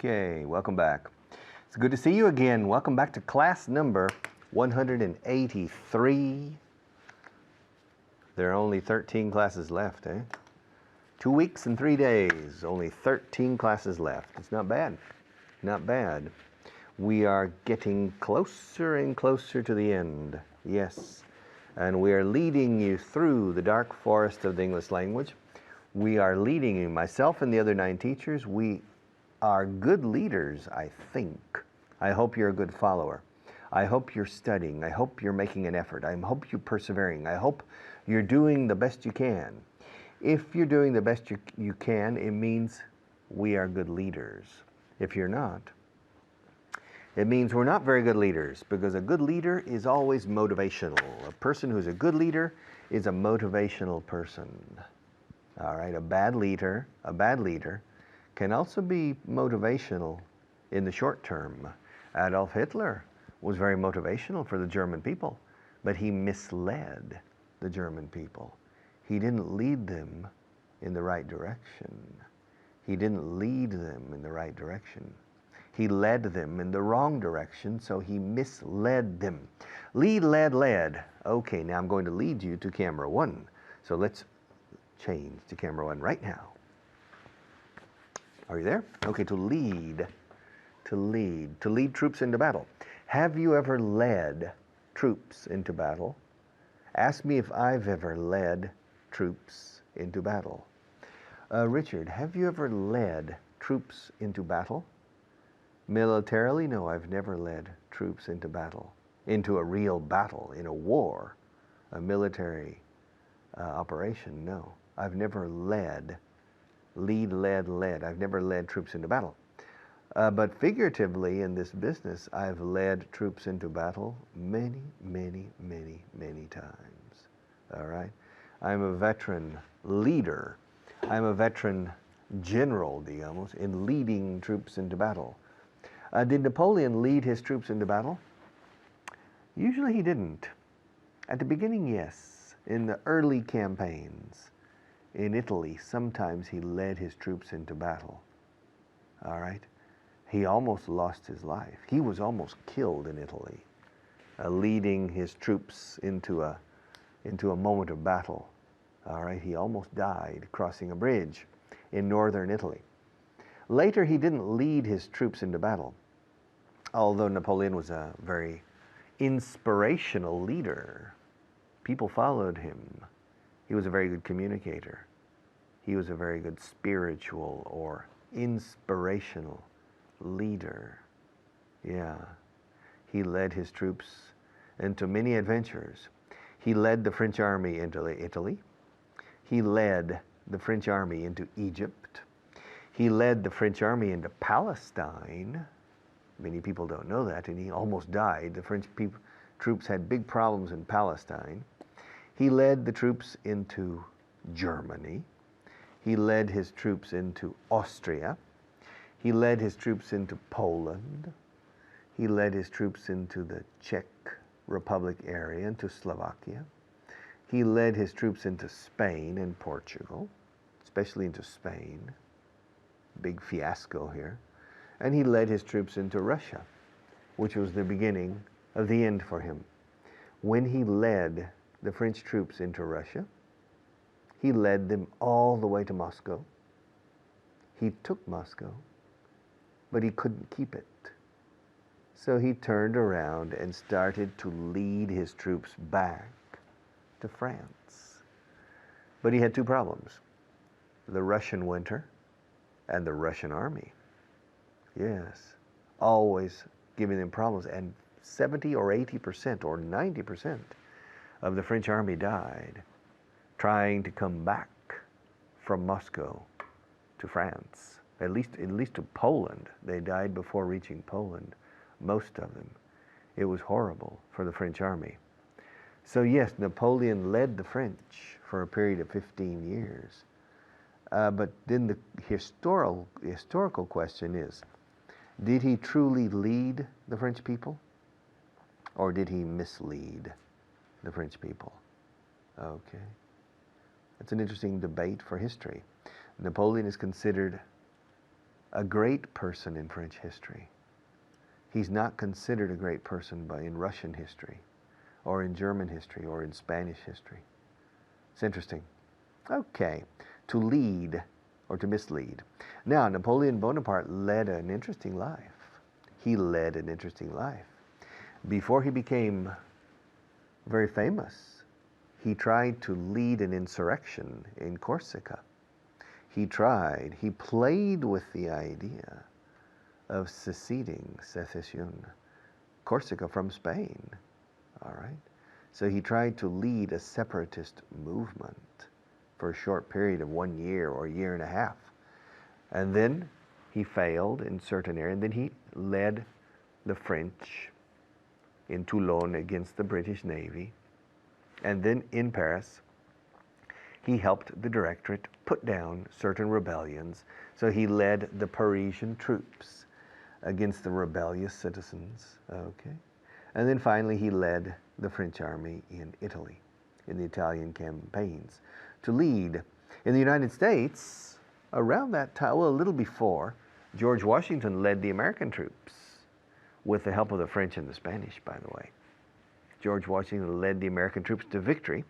Okay, welcome back. It's good to see you again. Welcome back to class number 183. There are only 13 classes left, eh? 2 weeks and 3 days, only 13 classes left. It's not bad, not bad. We are getting closer and closer to the end, yes. And we are leading you through the dark forest of the English language. We are leading you, myself and the other 9 teachers, we are good leaders, I think. I hope you're a good follower. I hope you're studying. I hope you're making an effort. I hope you're persevering. I hope you're doing the best you can. If you're doing the best you can, it means we are good leaders. If you're not, it means we're not very good leaders, because a good leader is always motivational. A person who's a good leader is a motivational person. All right, a bad leader can also be motivational in the short term. Adolf Hitler was very motivational for the German people, but he misled the German people. He didn't lead them in the right direction. He didn't lead them in the right direction. He led them in the wrong direction, so he misled them. Lead, led, led. Okay, now I'm going to lead you to camera 1. So let's change to camera 1 right now. Are you there? Okay, to lead troops into battle. Have you ever led troops into battle? Ask me if I've ever led troops into battle. Richard, have you ever led troops into battle? Militarily, no, I've never led troops into battle, into a real battle, in a war, a military operation, no. I've never led. I've never led troops into battle. But figuratively in this business, I've led troops into battle many, many, many, many times. All right? I'm a veteran leader. I'm a veteran general, digamos, in leading troops into battle. Did Napoleon lead his troops into battle? Usually he didn't. At the beginning, yes. In the early campaigns. In Italy, sometimes he led his troops into battle. All right? He almost lost his life. He was almost killed in Italy, leading his troops into a moment of battle. All right? He almost died crossing a bridge in northern Italy. Later, he didn't lead his troops into battle, although Napoleon was a very inspirational leader. People followed him. He was a very good communicator. He was a very good spiritual or inspirational leader. Yeah. He led his troops into many adventures. He led the French army into Italy. He led the French army into Egypt. He led the French army into Palestine. Many people don't know that, and he almost died. The French troops had big problems in Palestine. He led the troops into Germany. He led his troops into Austria. He led his troops into Poland. He led his troops into the Czech Republic area, into Slovakia. He led his troops into Spain and Portugal, especially into Spain. Big fiasco here. And he led his troops into Russia, which was the beginning of the end for him. When he led the French troops into Russia, he led them all the way to Moscow. He took Moscow, but he couldn't keep it. So he turned around and started to lead his troops back to France. But he had 2 problems: the Russian winter and the Russian army. Yes, always giving them problems. And 70 or 80% or 90% of the French army died trying to come back from Moscow to France, at least to Poland. They died before reaching Poland, most of them. It was horrible for the French army. So yes, Napoleon led the French for a period of 15 years. But then the historical question is, did he truly lead the French people, or did he mislead the French people? Okay. It's an interesting debate for history. Napoleon is considered a great person in French history. He's not considered a great person in Russian history, or in German history, or in Spanish history. It's interesting. Okay, to lead or to mislead. Now, Napoleon Bonaparte led an interesting life. He led an interesting life. Before he became very famous, he tried to lead an insurrection in Corsica. He played with the idea of secession, Corsica from Spain, all right? So he tried to lead a separatist movement for a short period of 1 year or a year and a half. And then he failed in certain areas, and then he led the French in Toulon against the British Navy. And then in Paris, he helped the Directorate put down certain rebellions. So he led the Parisian troops against the rebellious citizens, okay? And then finally he led the French army in Italy, in the Italian campaigns, to lead. In the United States, around that time, well, a little before, George Washington led the American troops with the help of the French and the Spanish, by the way. George Washington led the American troops to victory.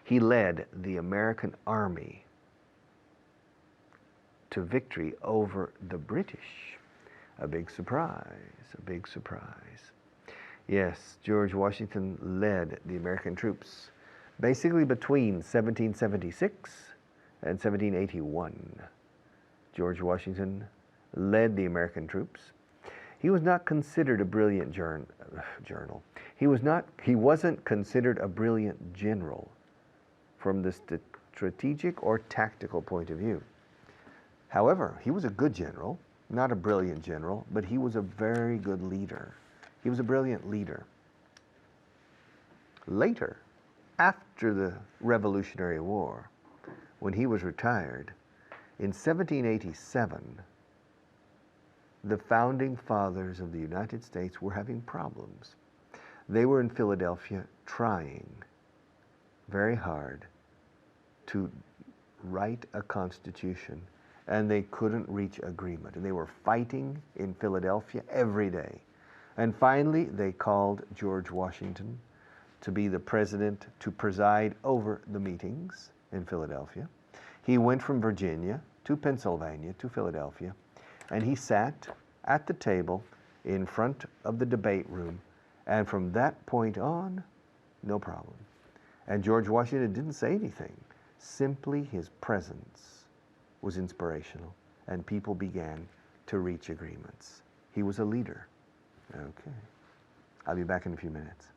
He led the American army to victory over the British. A big surprise, a big surprise. Yes, George Washington led the American troops basically between 1776 and 1781. George Washington led the American troops. He was not considered a brilliant journal. He wasn't considered a brilliant general from the strategic or tactical point of view. However, he was a good general, not a brilliant general, but he was a very good leader. He was a brilliant leader. Later, after the Revolutionary War, when he was retired, in 1787, the founding fathers of the United States were having problems. They were in Philadelphia trying very hard to write a constitution, and they couldn't reach agreement. And they were fighting in Philadelphia every day. And finally, they called George Washington to be the president to preside over the meetings in Philadelphia. He went from Virginia to Pennsylvania to Philadelphia, and he sat at the table in front of the debate room, and from that point on, no problem. And George Washington didn't say anything. Simply his presence was inspirational, and people began to reach agreements. He was a leader. Okay. I'll be back in a few minutes.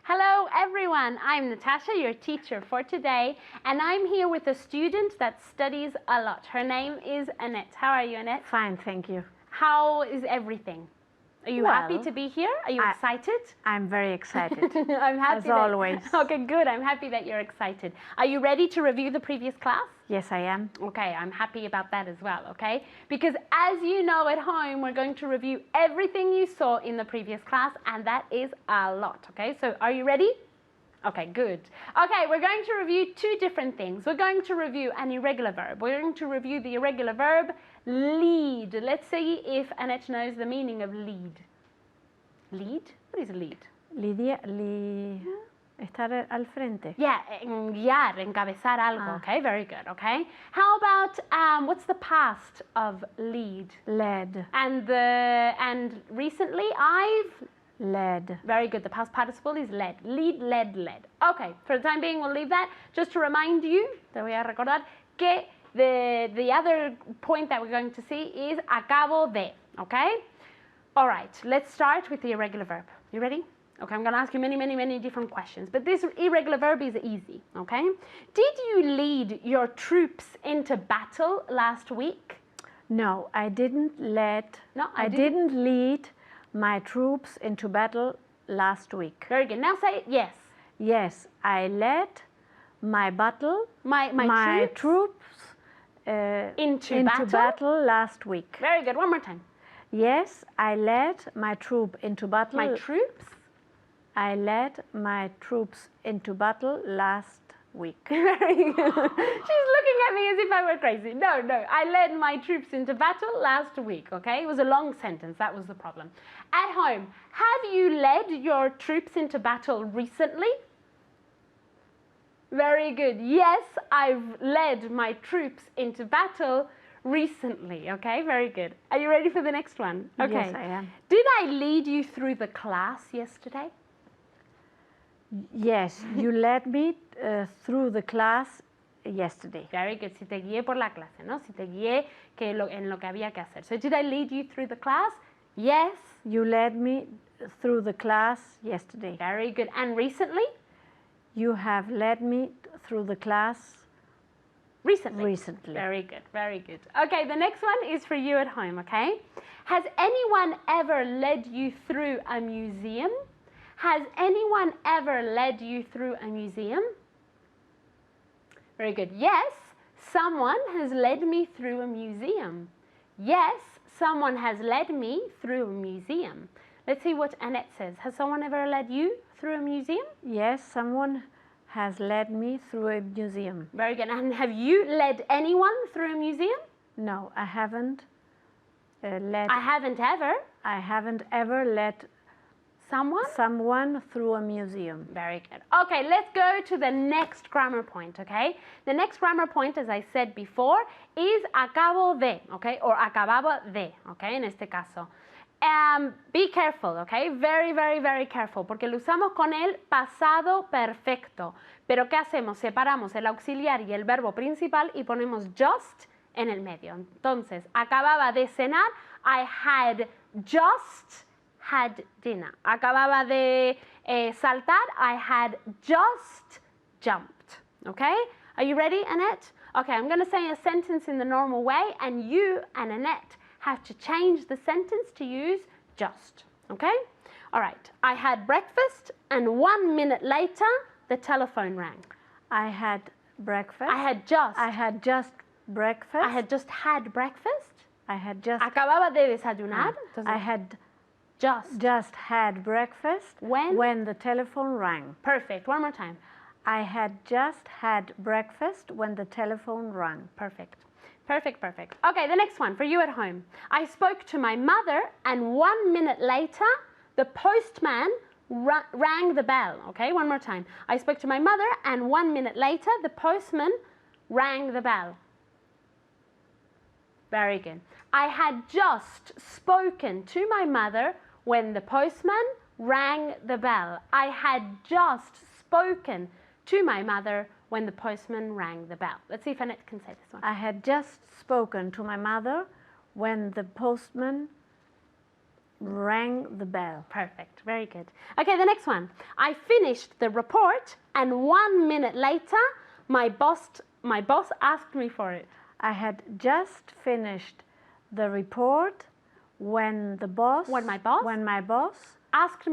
Hello everyone, I'm Natasha, your teacher for today, and I'm here with a student that studies a lot. Her name is Annette. How are you, Annette? Fine, thank you. How is everything? Are you happy to be here? Are you excited? I'm very excited. I'm happy. As always. Okay, good. I'm happy that you're excited. Are you ready to review the previous class? Yes, I am. Okay, I'm happy about that as well, okay? Because as you know at home, we're going to review everything you saw in the previous class, and that is a lot, okay? So are you ready? Okay, good. Okay, we're going to review two different things. We're going to review an irregular verb. We're going to review the irregular verb lead. Let's see if Annette knows the meaning of lead. Lead? What is lead? Lidia, estar al frente. Yeah, guiar, encabezar algo, okay? Very good, okay? How about, what's the past of lead? Led. And recently I've? Led. Very good, the past participle is led. Lead, led, led. Okay, for the time being we'll leave that. Just to remind you, te voy a recordar, que the other point that we're going to see is acabo de, okay? All right, let's start with the irregular verb. You ready? Okay, I'm going to ask you many different questions, but this irregular verb is easy, okay? Did you lead your troops into battle last week? No, I didn't lead my troops into battle last week. Very good. Now say yes. Yes, I led my troops into battle last week. Very good. One more time. Yes, I led my troop into battle. My troops? I led my troops into battle last week. Very good. She's looking at me as if I were crazy. No, no. I led my troops into battle last week, okay? It was a long sentence. That was the problem. At home, have you led your troops into battle recently? Very good. Yes, I've led my troops into battle recently, okay? Very good. Are you ready for the next one? Okay. Yes, I am. Did I lead you through the class yesterday? Yes, you led me through the class yesterday. Very good. Si te guié por la clase, ¿no? Si te guié en lo que había que hacer. So did I lead you through the class? Yes. You led me through the class yesterday. Very good. And recently? You have led me through the class Recently. recently. Very good. Very good. Okay, the next one is for you at home, okay? Has anyone ever led you through a museum? Has anyone ever led you through a museum? Very good. Yes, someone has led me through a museum. Yes, someone has led me through a museum. Let's see what Annette says. Has someone ever led you through a museum? Yes, someone has led me through a museum. Very good. And have you led anyone through a museum? No, I haven't led. I haven't ever. I haven't ever led someone through a museum. Very good. Okay, let's go to the next grammar point, okay? The next grammar point, as I said before, is acabo de, okay? Or acababa de, okay? En este caso. Be careful, okay? Very, very, very careful, porque lo usamos con el pasado perfecto. Pero ¿qué hacemos? Separamos el auxiliar y el verbo principal y ponemos just en el medio. Entonces, acababa de cenar. I had just had dinner. Acababa de saltar. I had just jumped. Okay? Are you ready, Annette? Okay, I'm going to say a sentence in the normal way, and you and Annette have to change the sentence to use just. Okay? All right. I had breakfast, and 1 minute later, the telephone rang. I had breakfast. I had just breakfast. I had just had breakfast. I had just. Acababa de desayunar. I had just had breakfast when the telephone rang. Perfect. One more time. I had just had breakfast when the telephone rang. Perfect. Perfect, perfect. Okay, the next one for you at home. I spoke to my mother, and 1 minute later, the postman rang the bell. Okay, one more time. I spoke to my mother, and 1 minute later, the postman rang the bell. Very good. I had just spoken to my mother when the postman rang the bell. I had just spoken to my mother when the postman rang the bell. Let's see if Annette can say this one. I had just spoken to my mother when the postman rang the bell. Perfect. Very good. Okay, the next one. I finished the report, and 1 minute later, my boss asked me for it. I had just finished the report when my boss asked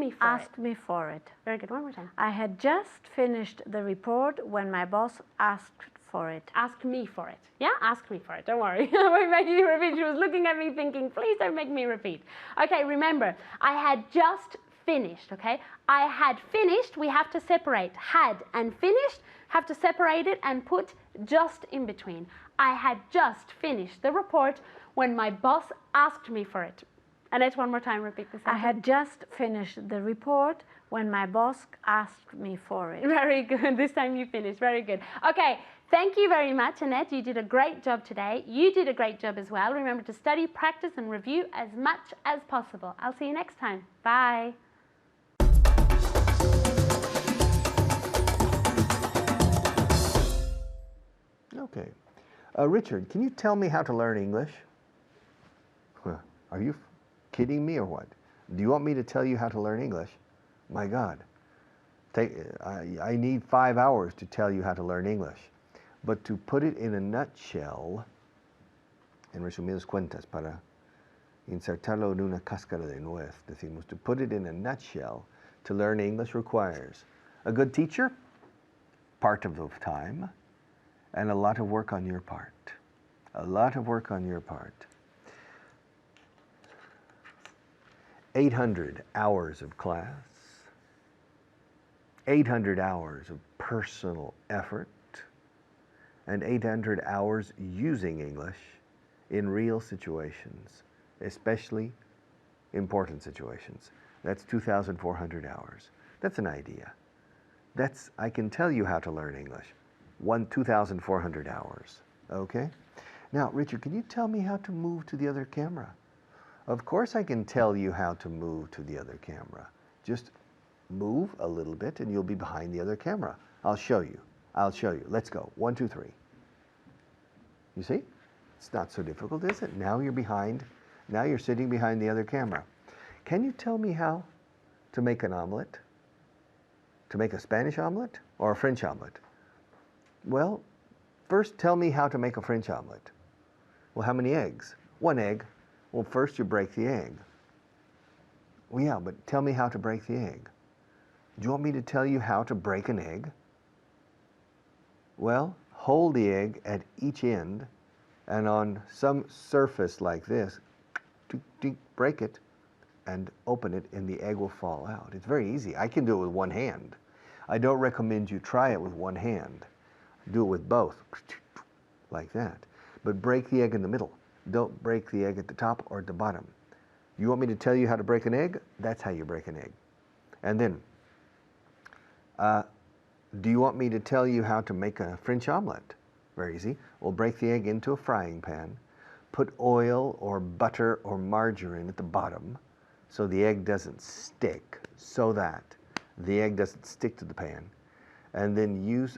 me for it. Very good. One more time. I had just finished the report when my boss asked for it. Ask me for it. Yeah, ask me for it. Don't worry. I won't make you repeat. She was looking at me thinking, please don't make me repeat. Okay, remember, I had just finished, okay? I had finished, we have to separate. Had and finished, have to separate it and put just in between. I had just finished the report when my boss asked me for it. Annette, one more time, repeat the sentence. I had just finished the report when my boss asked me for it. Very good. This time you finished. Very good. Okay, thank you very much, Annette. You did a great job today. You did a great job as well. Remember to study, practice, and review as much as possible. I'll see you next time. Bye. Okay. Richard, can you tell me how to learn English? Are you kidding me or what? Do you want me to tell you how to learn English? My God. I need 5 hours to tell you how to learn English. But to put it in a nutshell, en resumidas cuentas, para insertarlo en una cáscara de nuez, decimos, to put it in a nutshell, to learn English requires a good teacher, part of the time, and a lot of work on your part. A lot of work on your part. 800 hours of class, 800 hours of personal effort and 800 hours using English in real situations, especially important situations. That's 2,400 hours. That's an idea. I can tell you how to learn English. 2,400 hours, okay? Now, Richard, can you tell me how to move to the other camera? Of course I can tell you how to move to the other camera. Just move a little bit and you'll be behind the other camera. I'll show you. Let's go. 1, 2, 3. You see? It's not so difficult, is it? Now you're behind. Now you're sitting behind the other camera. Can you tell me how to make an omelet? To make a Spanish omelet or a French omelet? Well, first tell me how to make a French omelet. Well, how many eggs? 1 egg. Well, first you break the egg. Well, yeah, but tell me how to break the egg. Do you want me to tell you how to break an egg? Well, hold the egg at each end and on some surface like this, break it and open it and the egg will fall out. It's very easy. I can do it with one hand. I don't recommend you try it with one hand. Do it with both, like that. But break the egg in the middle. Don't break the egg at the top or at the bottom. You want me to tell you how to break an egg? That's how you break an egg. And then, do you want me to tell you how to make a French omelet? Very easy. We'll break the egg into a frying pan, put oil or butter or margarine at the bottom so the egg doesn't stick, so that the egg doesn't stick to the pan, and then use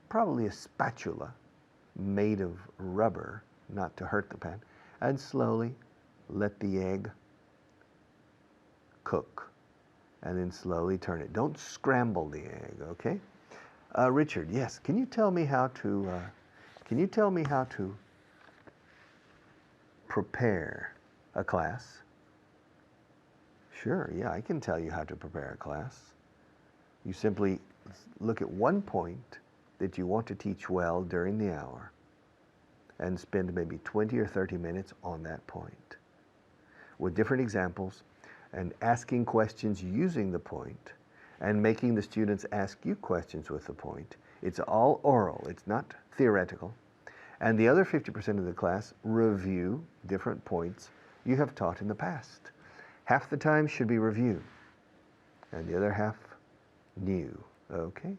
probably a spatula made of rubber, not to hurt the pan, and slowly let the egg cook, and then slowly turn it. Don't scramble the egg, okay? Richard, yes, can you tell me how to prepare a class? Sure, yeah, I can tell you how to prepare a class. You simply look at one point that you want to teach well during the hour and spend maybe 20 or 30 minutes on that point with different examples and asking questions using the point and making the students ask you questions with the point. It's all oral, it's not theoretical. And the other 50% of the class review different points you have taught in the past. Half the time should be review, and the other half new, okay?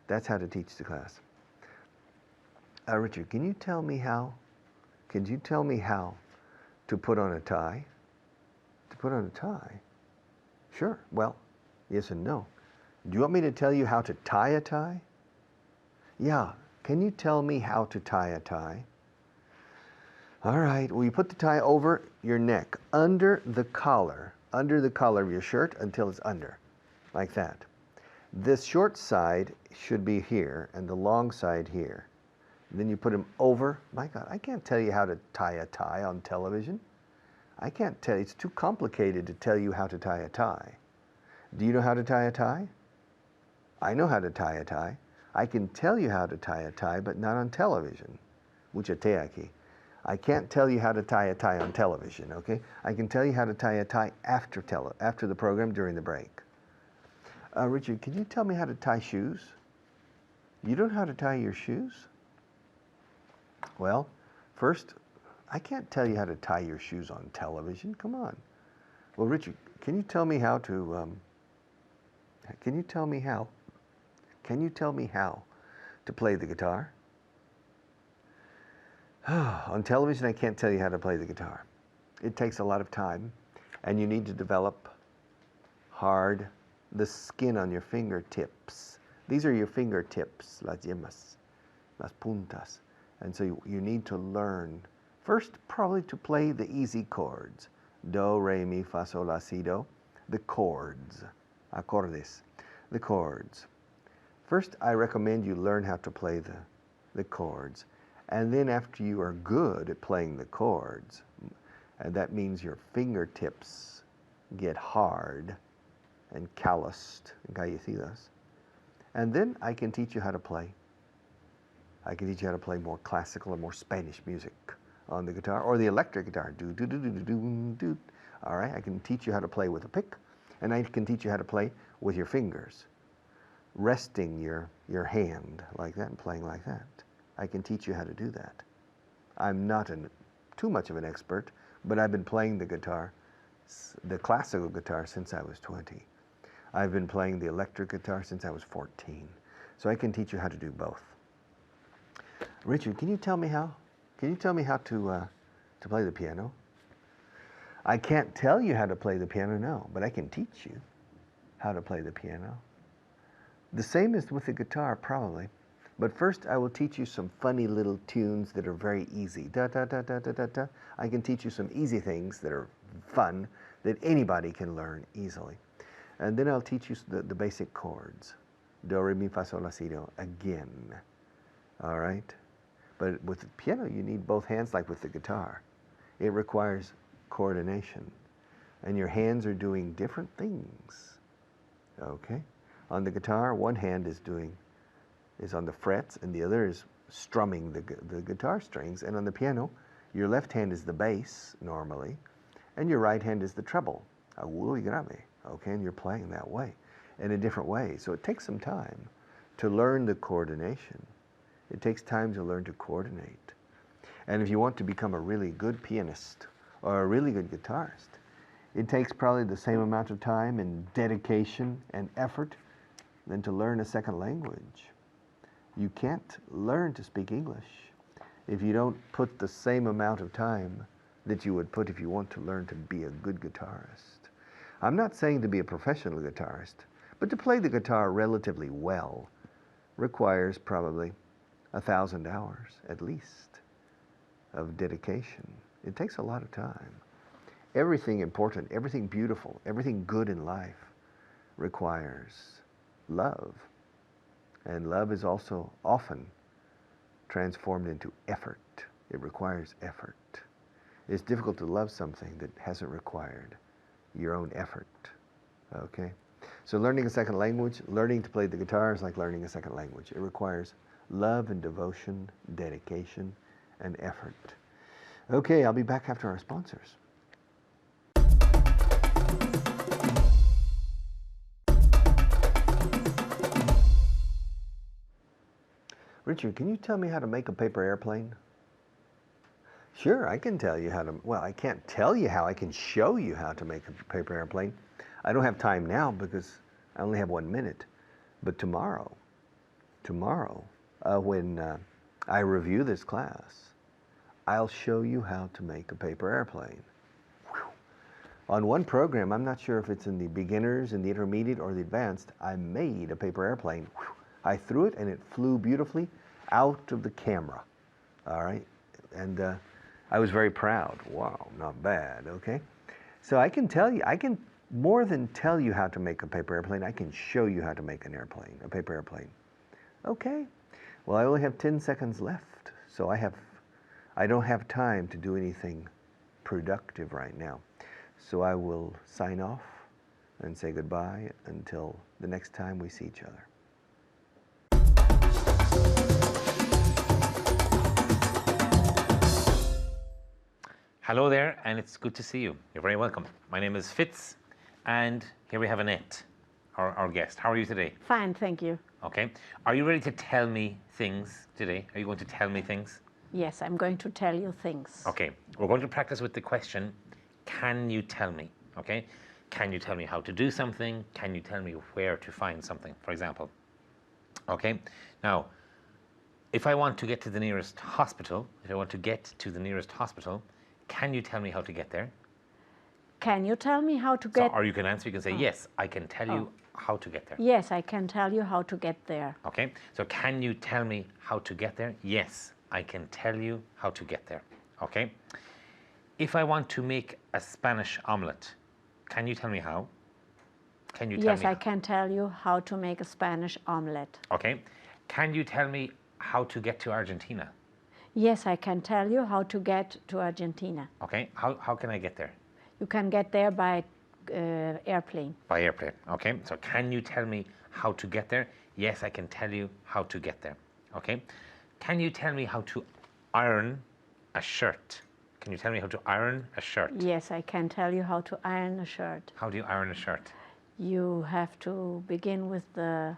That's how to teach the class. Richard, can you tell me how to put on a tie? To put on a tie? Sure, well, yes and no. Do you want me to tell you how to tie a tie? Yeah, can you tell me how to tie a tie? All right, well, you put the tie over your neck, under the collar of your shirt until it's under, like that. This short side should be here and the long side here. And then you put them over. My God, I can't tell you how to tie a tie on television. I can't tell you, it's too complicated to tell you how to tie a tie. Do you know how to tie a tie? I know how to tie a tie. I can tell you how to tie a tie, but not on television. Mucha te aquí. I can't tell you how to tie a tie on television, okay? I can tell you how to tie a tie after the program during the break. Richard, can you tell me how to tie shoes? You don't know how to tie your shoes? Well, first, I can't tell you how to tie your shoes on television. Come on. Well, Richard, can you tell me how to play the guitar? On television, I can't tell you how to play the guitar. It takes a lot of time, and you need to develop the skin on your fingertips. These are your fingertips, las yemas, las puntas. And so you need to learn, first, probably to play the easy chords. Do, re, mi, fa, sol, la, si, do. The chords, acordes, the chords. First, I recommend you learn how to play the chords. And then after you are good at playing the chords, and that means your fingertips get hard and calloused, gallecidas, and then I can teach you how to play. I can teach you how to play more classical or more Spanish music on the guitar, or the electric guitar. Do, do, do, do, do, do, do. All right, I can teach you how to play with a pick, and I can teach you how to play with your fingers. resting your hand like that and playing like that. I can teach you how to do that. I'm not too much of an expert, but I've been playing the guitar, the classical guitar, since I was 20. I've been playing the electric guitar since I was 14. So I can teach you how to do both. Richard, can you tell me how? Can you tell me how to play the piano? I can't tell you how to play the piano, no, but I can teach you how to play the piano. The same as with the guitar, probably. But first, I will teach you some funny little tunes that are very easy. Da, da, da, da, da, da, da. I can teach you some easy things that are fun, that anybody can learn easily. And then I'll teach you the basic chords. Do, re, mi, fa, sol, la, si, do, again. All right? But with the piano, you need both hands like with the guitar. It requires coordination. And your hands are doing different things. Okay? On the guitar, one hand is on the frets and the other is strumming the guitar strings. And on the piano, your left hand is the bass normally, and your right hand is the treble. Agudo y grave. Okay? And you're playing that way in a different way. So it takes some time to learn the coordination. It takes time to learn to coordinate. And if you want to become a really good pianist or a really good guitarist, it takes probably the same amount of time and dedication and effort than to learn a second language. You can't learn to speak English if you don't put the same amount of time that you would put if you want to learn to be a good guitarist. I'm not saying to be a professional guitarist, but to play the guitar relatively well requires probably 1,000 hours at least of dedication. It takes a lot of time. Everything important, everything beautiful, everything good in life requires love. And love is also often transformed into effort. It requires effort. It's difficult to love something that hasn't required your own effort. Okay? So learning a second language, learning to play the guitar is like learning a second language. It requires love and devotion, dedication, and effort. Okay, I'll be back after our sponsors. Richard, can you tell me how to make a paper airplane? Sure, I can tell you how to, well, I can't tell you how, I can show you how to make a paper airplane. I don't have time now because I only have 1 minute. But tomorrow, when I review this class, I'll show you how to make a paper airplane. Whew. On one program, I'm not sure if it's in the beginners, in the intermediate, or the advanced, I made a paper airplane. Whew. I threw it and it flew beautifully out of the camera. All right? And I was very proud. Wow, not bad, okay? So I can tell you, I can more than tell you how to make a paper airplane, I can show you how to make an airplane, a paper airplane. Okay, well, I only have 10 seconds left, so I don't have time to do anything productive right now. So I will sign off and say goodbye until the next time we see each other. Hello there, and it's good to see you. You're very welcome. My name is Fitz, and here we have Annette, our guest. How are you today? Fine, thank you. Okay. Are you ready to tell me things today? Are you going to tell me things? Yes, I'm going to tell you things. Okay. We're going to practice with the question, can you tell me? Okay. Can you tell me how to do something? Can you tell me where to find something, for example? Okay. Now, if I want to get to the nearest hospital, can you tell me how to get there? Can you tell me how to get... Or you can answer, you can say, yes, I can tell you how to get there. Yes, I can tell you how to get there. Okay, so can you tell me how to get there? Yes, I can tell you how to get there. Okay, if I want to make a Spanish omelette, can you tell me how? Can you tell me? Yes, I can tell you how to make a Spanish omelette. Okay, can you tell me how to get to Argentina? Yes, I can tell you how to get to Argentina. Okay, how can I get there? You can get there by airplane. By airplane, okay. So can you tell me how to get there? Yes, I can tell you how to get there. Okay. Can you tell me how to iron a shirt? Can you tell me how to iron a shirt? Yes, I can tell you how to iron a shirt. How do you iron a shirt? You have to begin with the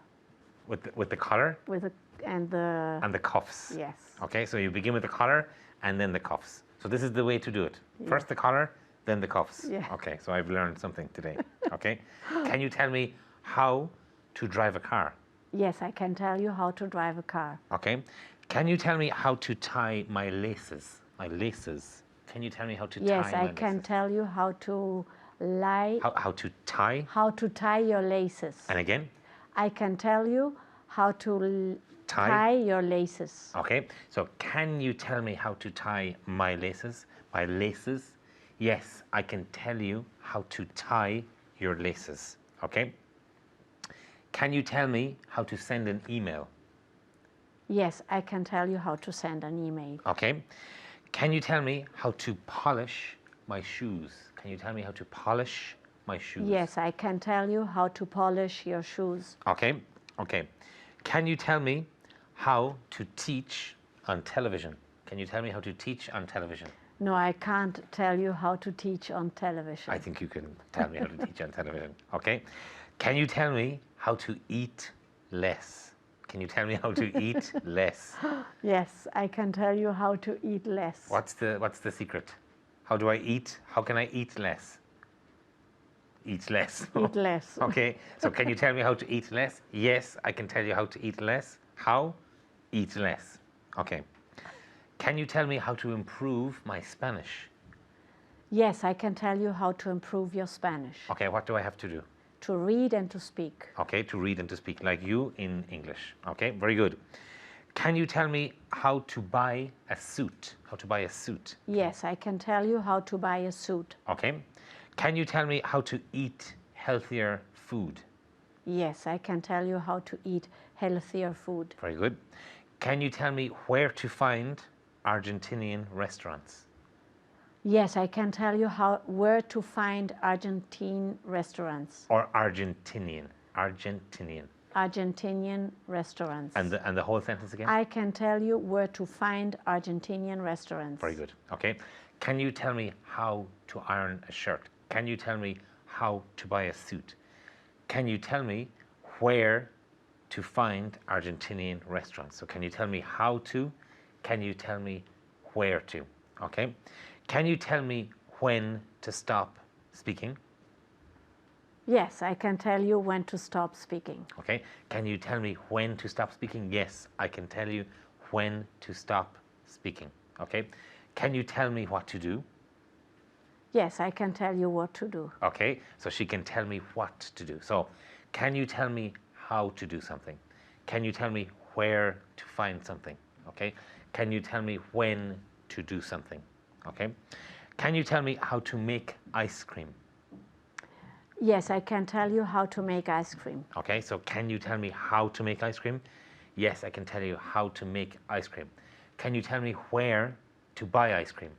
With the collar with the, and the, and the cuffs. yes. Okay, so you begin with the collar and then the cuffs. So this is the way to do it. First the collar, then the cuffs. Yeah. Okay, so I've learned something today. Okay, can you tell me how to drive a car? Yes, I can tell you how to drive a car. Okay, can you tell me how to tie my laces? My laces. Can you tell me how to Yes, tie I my can laces? tell you how to lie, How to tie? how to tie your laces. And again, I can tell you how to Tie? tie your laces. okay. So can you tell me how to tie my laces? My laces? Yes, I can tell you how to tie your laces. Okay. Can you tell me how to send an email? Yes, I can tell you how to send an email. Okay. Can you tell me how to polish my shoes? Can you tell me how to polish my shoes? Yes, I can tell you how to polish your shoes. Okay. Okay. Can you tell me how to teach on television? Can you tell me how to teach on television? No, I can't tell you how to teach on television. I think you can tell me how to teach on television. Okay. Can you tell me how to eat less? Can you tell me how to eat less? Yes, I can tell you how to eat less. What's the secret? How do I eat? How can I eat less? Eat less. Eat less. Okay. So can you tell me how to eat less? Yes, I can tell you how to eat less. How? Eat less. Okay. Can you tell me how to improve my Spanish? Yes, I can tell you how to improve your Spanish. Okay, what do I have to do? To read and to speak. Okay, to read and to speak like you in English. Okay, very good. Can you tell me how to buy a suit? How to buy a suit? Yes, I can tell you how to buy a suit. Okay. Can you tell me how to eat healthier food? Yes, I can tell you how to eat healthier food. Very good. Can you tell me where to find Argentinian restaurants? Yes, I can tell you where to find Argentine restaurants. Or Argentinian? Argentinian restaurants. And the whole sentence again? I can tell you where to find Argentinian restaurants. Very good. Okay. Can you tell me how to iron a shirt? Can you tell me how to buy a suit? Can you tell me where to find Argentinian restaurants? So can you tell me how to? Can you tell me where to? Okay. Can you tell me when to stop speaking? Yes, I can tell you when to stop speaking. Okay. Can you tell me when to stop speaking? Yes, I can tell you when to stop speaking. Okay. Can you tell me what to do? Yes, I can tell you what to do. Okay. So she can tell me what to do. So can you tell me how to do something? Can you tell me where to find something? Okay. Can you tell me when to do something? Okay. Can you tell me how to make ice cream? Yes, I can tell you how to make ice cream. Okay, so can you tell me how to make ice cream? Yes, I can tell you how to make ice cream. Can you tell me where to buy ice cream?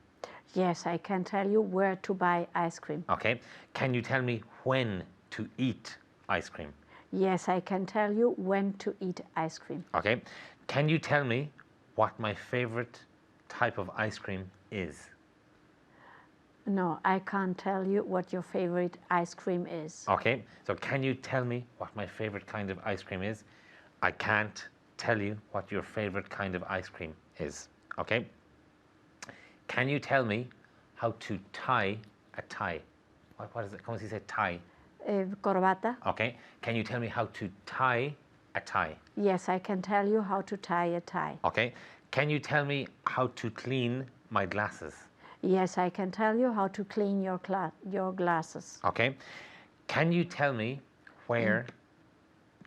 Yes, I can tell you where to buy ice cream. Okay. Can you tell me when to eat ice cream? Yes, I can tell you when to eat ice cream. Okay. Can you tell me what my favorite type of ice cream is? No, I can't tell you what your favorite ice cream is. Okay. So can you tell me what my favorite kind of ice cream is? I can't tell you what your favorite kind of ice cream is. Okay. Can you tell me how to tie a tie? What is it? ¿Cómo se dice tie? Corbata? Okay. Can you tell me how to tie a tie? Yes, I can tell you how to tie a tie. Okay. Can you tell me how to clean my glasses? Yes, I can tell you how to clean your glasses. Okay. Can you tell me where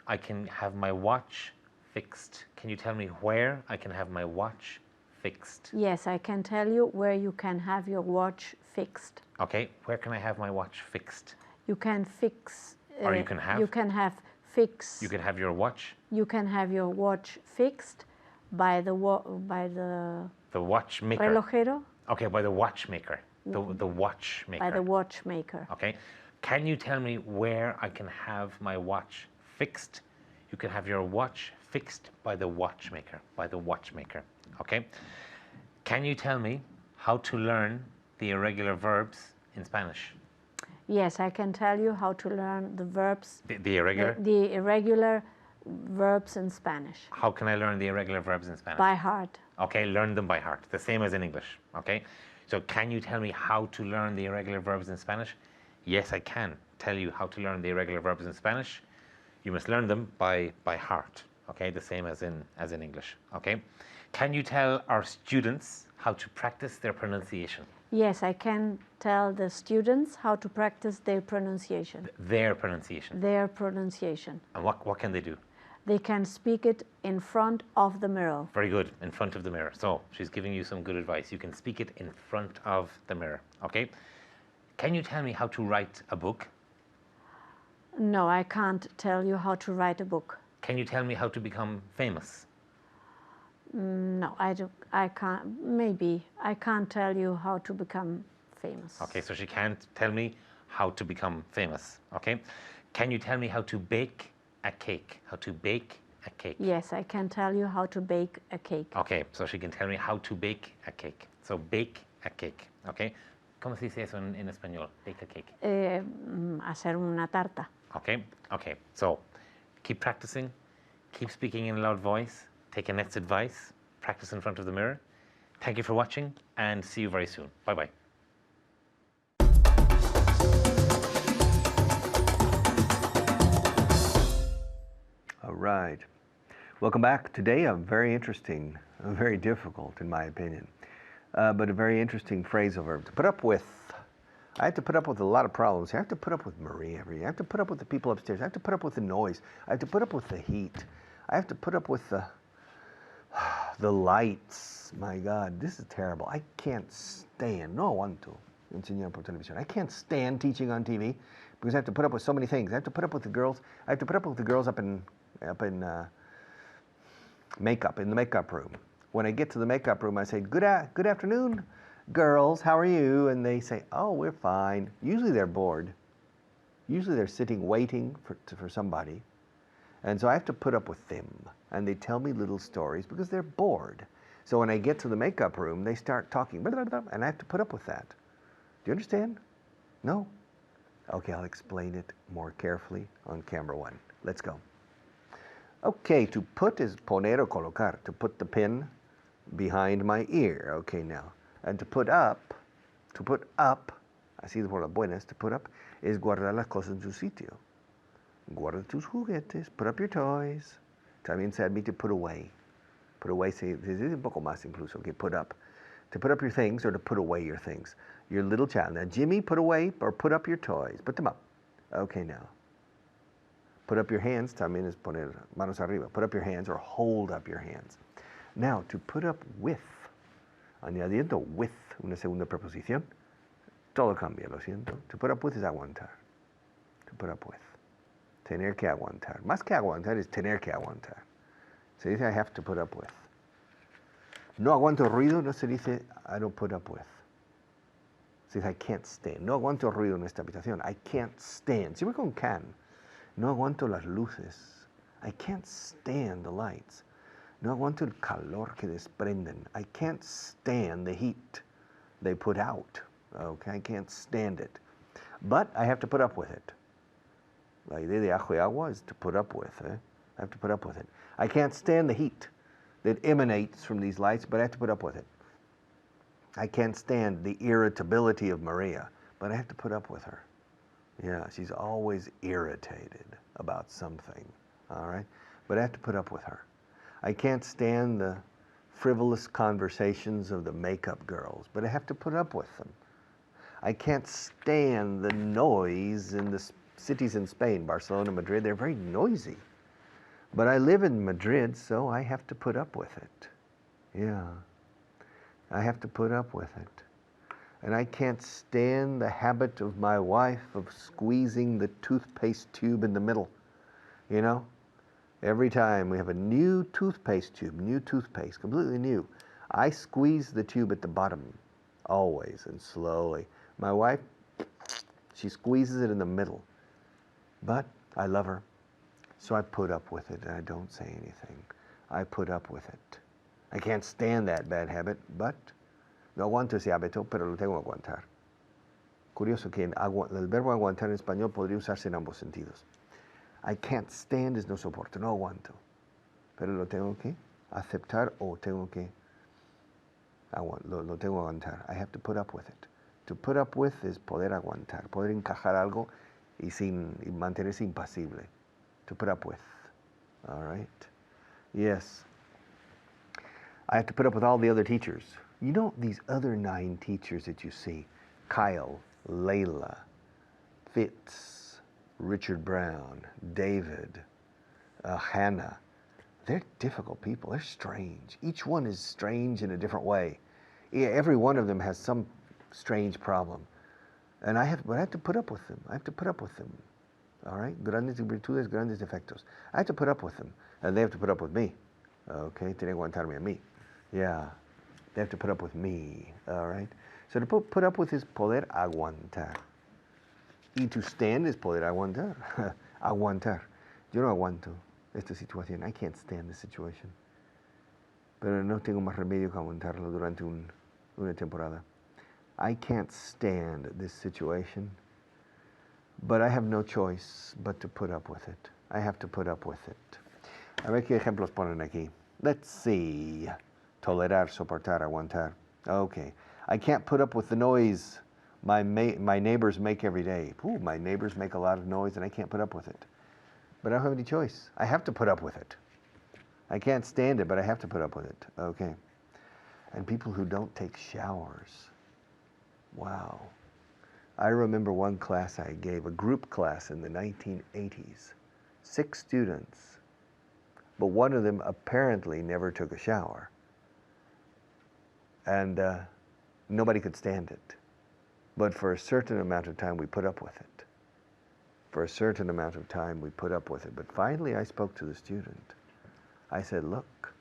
I can have my watch fixed? Can you tell me where I can have my watch fixed? Yes, I can tell you where you can have your watch fixed. Okay. Where can I have my watch fixed? You can fix. Or you can have? You can have fix. You can have your watch. You can have your watch fixed by the The watchmaker. relojero. Okay, by the watchmaker. The watchmaker. By the watchmaker. Okay. Can you tell me where I can have my watch fixed? You can have your watch fixed by the watchmaker. By the watchmaker. Okay. Can you tell me how to learn the irregular verbs in Spanish? Yes, I can tell you how to learn the verbs. The irregular? The irregular verbs in Spanish How can I learn the irregular verbs in Spanish? by heart. Okay, learn them by heart, the same as in English. Okay, so can you tell me how to learn the irregular verbs in Spanish? Yes, I can tell you how to learn the irregular verbs in Spanish. You must learn them by heart. Okay, the same as in English. Okay, can you tell our students how to practice their pronunciation? Yes, I can tell the students how to practice their pronunciation. Their pronunciation. Their pronunciation. And what can they do? They can speak it in front of the mirror. Very good, in front of the mirror. So she's giving you some good advice. You can speak it in front of the mirror. Okay. Can you tell me how to write a book? No, I can't tell you how to write a book. Can you tell me how to become famous? No, I can't. Maybe I can't tell you how to become famous. Okay, so she can't tell me how to become famous. Okay. Can you tell me how to bake a cake? How to bake a cake? Yes, I can tell you how to bake a cake. Okay, so she can tell me how to bake a cake. So bake a cake. Okay. ¿Cómo se dice eso en español? Bake a cake. Hacer una tarta. Okay. Okay. So keep practicing. Keep speaking in a loud voice. Take Annette's advice. Practice in front of the mirror. Thank you for watching and see you very soon. Bye bye. All right. Welcome back. Today, a very interesting, very difficult, in my opinion, but a very interesting phrasal verb. To put up with. I have to put up with a lot of problems. I have to put up with Marie every day. I have to put up with the people upstairs. I have to put up with the noise. I have to put up with the heat. I have to put up with the lights. My God, this is terrible. I can't stand. No aguanto enseñar por televisión. I can't stand teaching on TV because I have to put up with so many things. I have to put up with the girls. I have to put up with the girls up in makeup, in the makeup room. When I get to the makeup room, I say, good afternoon, girls, how are you? And they say, oh, we're fine. Usually they're bored. Usually they're sitting waiting for somebody. And so I have to put up with them. And they tell me little stories because they're bored. So when I get to the makeup room, they start talking, blah, blah, blah, and I have to put up with that. Do you understand? No? Okay, I'll explain it more carefully on camera one. Let's go. Okay, to put is poner o colocar, to put the pin behind my ear. Okay, now. And to put up, así por las buenas, to put up is guardar las cosas en su sitio. Guarda tus juguetes, put up your toys. También se admite put away. Put away, se dice un poco más incluso, okay, put up. To put up your things or to put away your things. Your little child. Now, Jimmy, put away or put up your toys. Put them up. Okay, now. Put up your hands, también es poner manos arriba. Put up your hands or hold up your hands. Now, to put up with, añadiendo with una segunda preposición, todo cambia, lo siento. To put up with is aguantar. To put up with. Tener que aguantar. Más que aguantar es tener que aguantar. Se dice I have to put up with. No aguanto ruido, no se dice I don't put up with. Se dice I can't stand. No aguanto ruido en esta habitación. I can't stand. Siempre con can. No aguanto las luces. I can't stand the lights. No aguanto el calor que desprenden. I can't stand the heat they put out. Okay, I can't stand it. But I have to put up with it. La idea de ajo y agua is to put up with. I have to put up with it. I can't stand the heat that emanates from these lights, but I have to put up with it. I can't stand the irritability of Maria, but I have to put up with her. Yeah, she's always irritated about something, all right? But I have to put up with her. I can't stand the frivolous conversations of the makeup girls, but I have to put up with them. I can't stand the noise in the cities in Spain, Barcelona, Madrid. They're very noisy. But I live in Madrid, so I have to put up with it. Yeah, I have to put up with it. And I can't stand the habit of my wife of squeezing the toothpaste tube in the middle. You know, every time we have a new toothpaste tube, new toothpaste, completely new, I squeeze the tube at the bottom, always and slowly. My wife, she squeezes it in the middle. But I love her, so I put up with it and I don't say anything. I put up with it. I can't stand that bad habit, but no aguanto ese hábito, pero lo tengo que aguantar. Curioso que el verbo aguantar en español podría usarse en ambos sentidos. I can't stand is no soporto, no aguanto. Pero lo tengo que aceptar o tengo que lo tengo que aguantar. I have to put up with it. To put up with is poder aguantar, poder encajar algo y mantenerse impasible. To put up with. All right? Yes. I have to put up with all the other teachers. You know, these other 9 teachers that you see, Kyle, Layla, Fitz, Richard Brown, David, Hannah, they're difficult people. They're strange. Each one is strange in a different way. Yeah, every one of them has some strange problem. And I have to put up with them. I have to put up with them. All right? Grandes virtudes, grandes defectos. I have to put up with them. And they have to put up with me. Okay? Tienen que aguantarme a mí. Yeah. They have to put up with me. All right? So to put up with is poder aguantar. Y to stand is poder aguantar. Aguantar. Yo no aguanto esta situación. I can't stand this situation. Pero no tengo más remedio que aguantarlo durante una temporada. I can't stand this situation, but I have no choice but to put up with it. I have to put up with it. A ver qué ejemplos ponen aquí. Let's see. Tolerar, soportar, aguantar. Okay. I can't put up with the noise my neighbors make every day. Ooh, my neighbors make a lot of noise and I can't put up with it. But I don't have any choice. I have to put up with it. I can't stand it, but I have to put up with it. Okay. And people who don't take showers. Wow. I remember one class I gave, a group class in the 1980s. 6 students. But one of them apparently never took a shower. And nobody could stand it. But for a certain amount of time, we put up with it. For a certain amount of time, we put up with it. But finally, I spoke to the student. I said, look,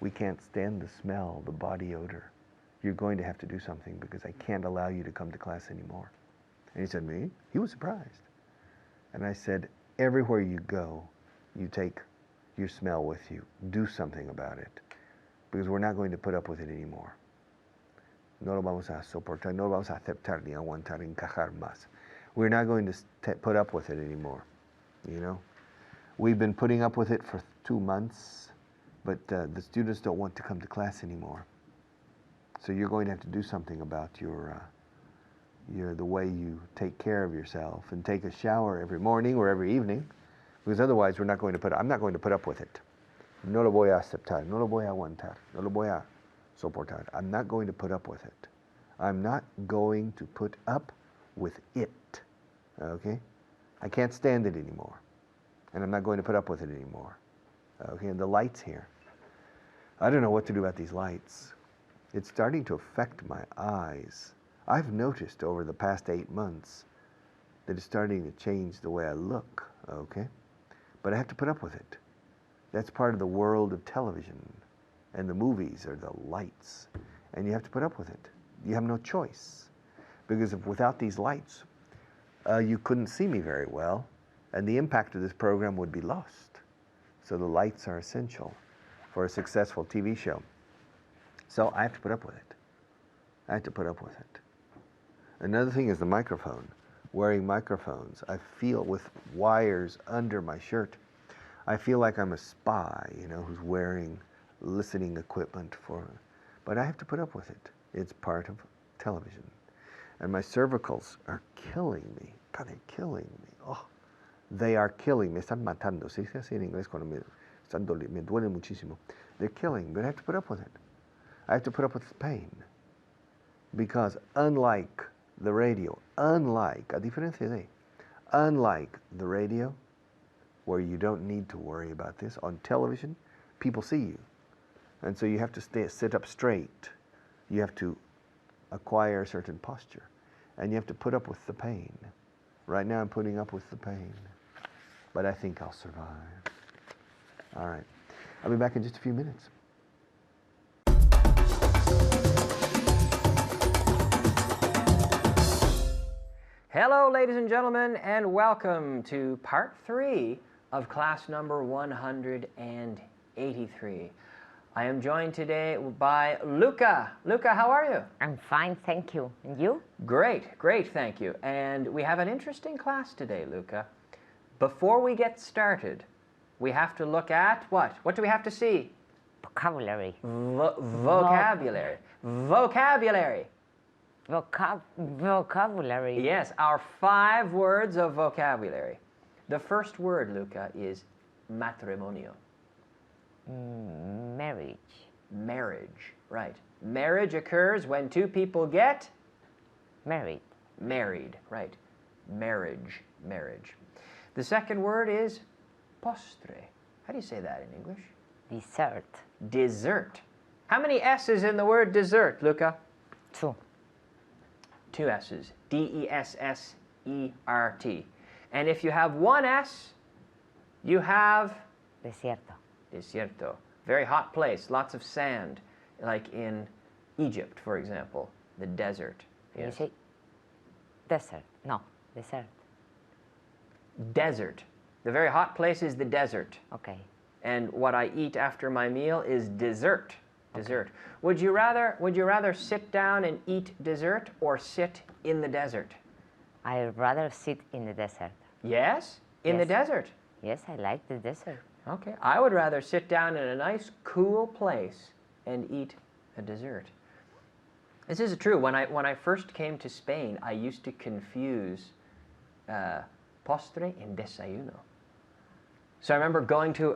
we can't stand the smell, the body odor. You're going to have to do something because I can't allow you to come to class anymore. And he said, me? He was surprised. And I said, everywhere you go, you take your smell with you. Do something about it because we're not going to put up with it anymore. No lo vamos a soportar, no lo vamos a aceptar ni aguantar, encajar más. We're not going to put up with it anymore, you know. We've been putting up with it for 2 months, but the students don't want to come to class anymore. So you're going to have to do something about the way you take care of yourself and take a shower every morning or every evening, because otherwise I'm not going to put up with it. No lo voy a aceptar, no lo voy a aguantar, no lo voy a soportar. I'm not going to put up with it. I'm not going to put up with it. Okay? I can't stand it anymore. And I'm not going to put up with it anymore. Okay, and the lights here. I don't know what to do about these lights. It's starting to affect my eyes. I've noticed over the past 8 months that it's starting to change the way I look, okay? But I have to put up with it. That's part of the world of television, and the movies are the lights, and you have to put up with it. You have no choice, because without these lights, you couldn't see me very well, and the impact of this program would be lost. So the lights are essential for a successful TV show. So I have to put up with it. I have to put up with it. Another thing is the microphone. Wearing microphones, I feel with wires under my shirt, I feel like I'm a spy, you know, who's wearing listening equipment but I have to put up with it. It's part of television. And my cervicals are killing me. God, they're killing me. Oh, they are killing me. Me están matando. ¿Sí? Así en inglés cuando me duele muchísimo. They're killing, but I have to put up with it. I have to put up with the pain. Because unlike the radio, unlike the radio, where you don't need to worry about this, on television, people see you. And so you have to sit up straight. You have to acquire a certain posture. And you have to put up with the pain. Right now I'm putting up with the pain. But I think I'll survive. All right. I'll be back in just a few minutes. Hello, ladies and gentlemen, and welcome to part 3 of class number 183. I am joined today by Luca. Luca, how are you? I'm fine, thank you. And you? Great, great, thank you. And we have an interesting class today, Luca, before we get started, we have to look at what? What do we have to see? Vocabulary. Vocabulary. Vocabulary. Vocabulary. Yes, our 5 words of vocabulary. The first word, Luca, is matrimonio. Marriage. Marriage, right. Marriage occurs when 2 people get Married. married, right. Marriage, marriage. The second word is postre. How do you say that in English? Dessert. Dessert. How many S's in the word dessert, Luca? 2. 2 S's. D-E-S-S-E-R-T. And if you have 1 S, you have Desierto. desierto. Very hot place, lots of sand, like in Egypt, for example, the desert. You say desert. No, desert. Desert. The very hot place is the desert. Okay. And what I eat after my meal is dessert. Dessert. Would you rather sit down and eat dessert or sit in the desert? I'd rather sit in the desert. Yes? In the Yes. desert. Yes, I like the desert. Okay. I would rather sit down in a nice cool place and eat a dessert. This is true. When I first came to Spain, I used to confuse postre and desayuno. So I remember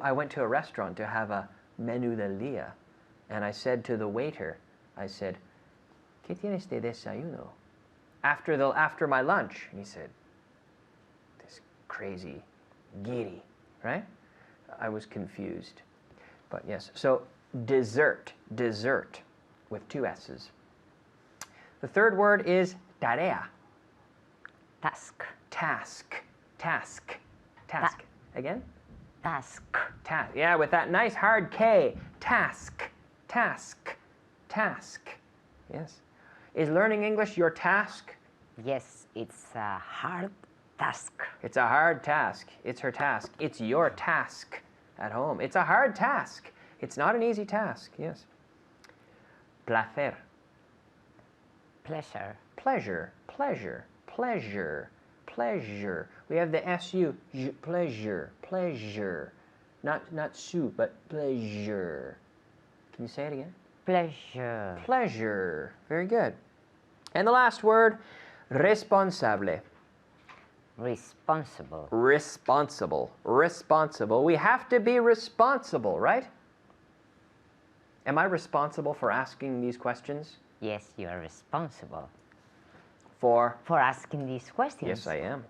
I went to a restaurant to have a menú del día, and I said to the waiter, I said, ¿Qué tienes de desayuno? After my lunch. And he said, this crazy giri, right? I was confused. But yes, so dessert with 2 S's. The third word is tarea. Task. Task. Again? Task. Task. Yeah, with that nice hard K. Task. Yes. Is learning English your task? Yes, it's a hard task. It's a hard task. It's her task. It's your task at home. It's a hard task. It's not an easy task. Yes. Placer. Pleasure. Pleasure. We have the SU. Pleasure. Not su, but pleasure. Can you say it again? Pleasure. Pleasure. Very good. And the last word, responsable. Responsible. Responsible. We have to be responsible, right? Am I responsible for asking these questions? Yes, you are responsible For asking these questions. Yes, I am.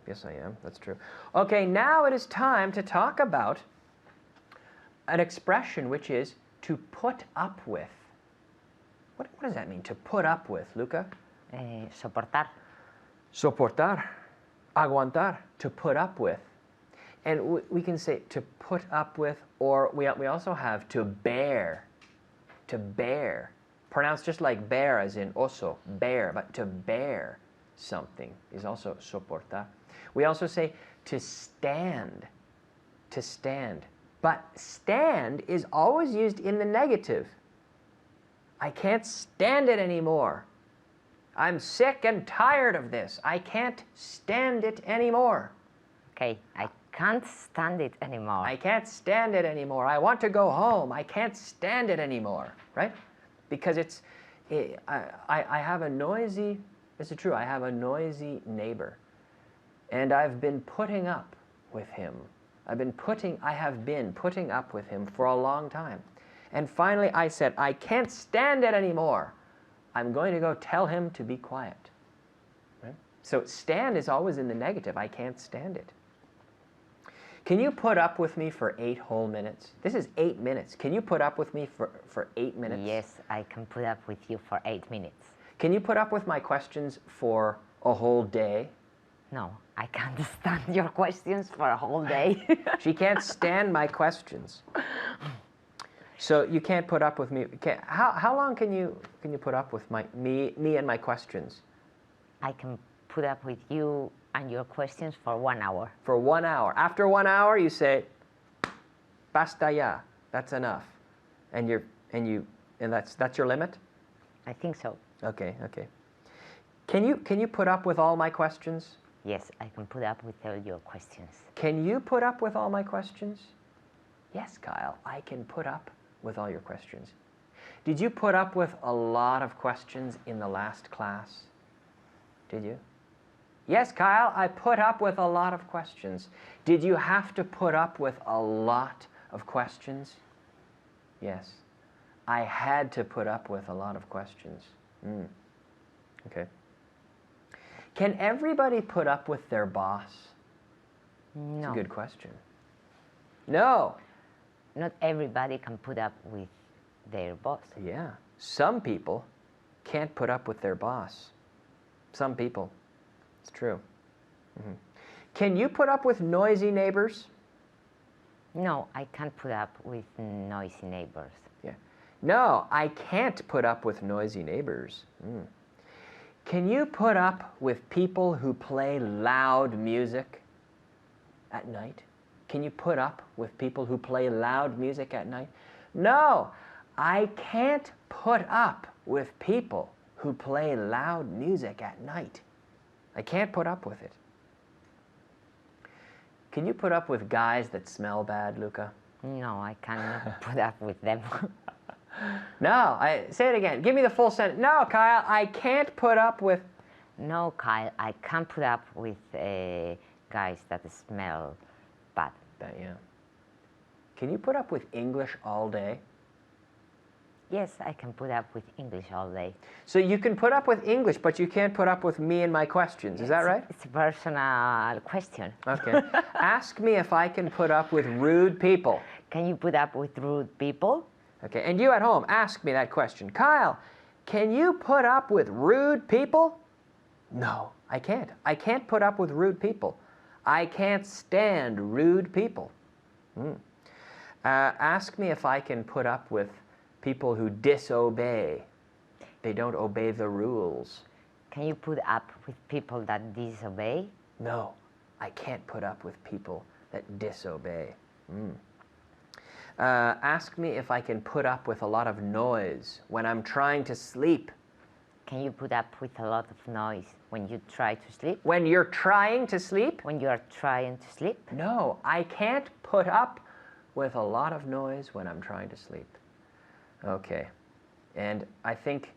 That's true. Okay, now it is time to talk about an expression which is to put up with. What does that mean, to put up with, Luca? Soportar. Soportar. Aguantar. To put up with. And we can say to put up with, or we also have to bear. To bear. Pronounced just like bear as in oso, bear, but to bear something is also soportar. We also say to stand. To stand. But stand is always used in the negative. I can't stand it anymore. I'm sick and tired of this. I can't stand it anymore. Okay, I can't stand it anymore. I can't stand it anymore. I want to go home. I can't stand it anymore, right? Because I have a noisy, this is true, I have a noisy neighbor. And I've been putting up with him. I have been putting up with him for a long time. And finally I said, I can't stand it anymore. I'm going to go tell him to be quiet. Right? So stand is always in the negative. I can't stand it. Can you put up with me for 8 whole minutes? This is 8 minutes. Can you put up with me for 8 minutes? Yes, I can put up with you for 8 minutes. Can you put up with my questions for a whole day? No, I can't stand your questions for a whole day. She can't stand my questions. So you can't put up with me. How long can you put up with me and my questions? I can put up with you and your questions for 1 hour. For 1 hour. After 1 hour, you say, "Basta ya." That's enough, and that's your limit. I think so. Okay. Can you put up with all my questions? Yes, I can put up with all your questions. Can you put up with all my questions? Yes, Kyle, I can put up with all your questions. Did you put up with a lot of questions in the last class? Did you? Yes, Kyle, I put up with a lot of questions. Did you have to put up with a lot of questions? Yes. I had to put up with a lot of questions. Okay. Can everybody put up with their boss? No. That's a good question. No. Not everybody can put up with their boss. Yeah. Some people can't put up with their boss. Some people. It's true. Can you put up with noisy neighbors? No, I can't put up with noisy neighbors. Yeah. No, I can't put up with noisy neighbors. Can you put up with people who play loud music at night? Can you put up with people who play loud music at night? No, I can't put up with people who play loud music at night. I can't put up with it. Can you put up with guys that smell bad, Luca? No, I cannot put up with them. No, say it again. Give me the full sentence. No, Kyle, I can't put up with... No, Kyle, I can't put up with guys that smell bad. Yeah. Can you put up with English all day? Yes, I can put up with English all day. So you can put up with English, but you can't put up with me and my questions. Is that right? It's a personal question. Okay. Ask me if I can put up with rude people. Can you put up with rude people? Okay, and you at home, ask me that question. Kyle, can you put up with rude people? No, I can't. I can't put up with rude people. I can't stand rude people. Ask me if I can put up with people who disobey. They don't obey the rules. Can you put up with people that disobey? No, I can't put up with people that disobey. Ask me if I can put up with a lot of noise when I'm trying to sleep. Can you put up with a lot of noise when you try to sleep? When you're trying to sleep? When you are trying to sleep? No, I can't put up with a lot of noise when I'm trying to sleep. Okay, and I think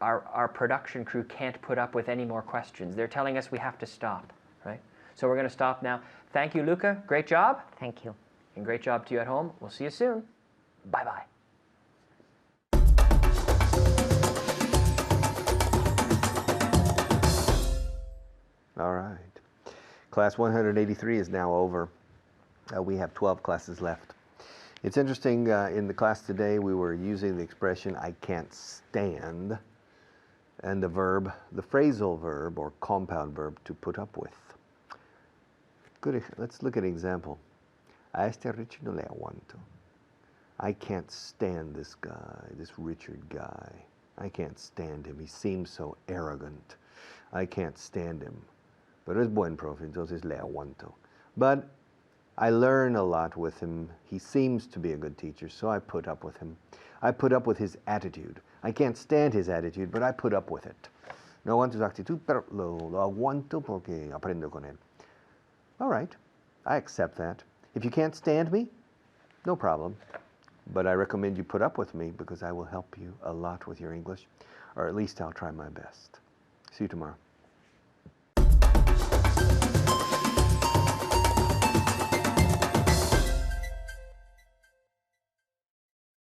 our production crew can't put up with any more questions. They're telling us we have to stop, right? So we're going to stop now. Thank you, Luca. Great job. Thank you. And great job to you at home. We'll see you soon. Bye-bye. All right. Class 183 is now over. We have 12 classes left. It's interesting, in the class today we were using the expression I can't stand and the verb, the phrasal verb or compound verb to put up with. Good. Let's look at an example. A este Richard no le aguanto. I can't stand this guy, this Richard guy. I can't stand him. He seems so arrogant. I can't stand him. Pero es buen profe, entonces le aguanto. But I learn a lot with him. He seems to be a good teacher, so I put up with him. I put up with his attitude. I can't stand his attitude, but I put up with it. No aguanto su actitud, pero lo aguanto porque aprendo con él. All right, I accept that. If you can't stand me, no problem. But I recommend you put up with me because I will help you a lot with your English, or at least I'll try my best. See you tomorrow.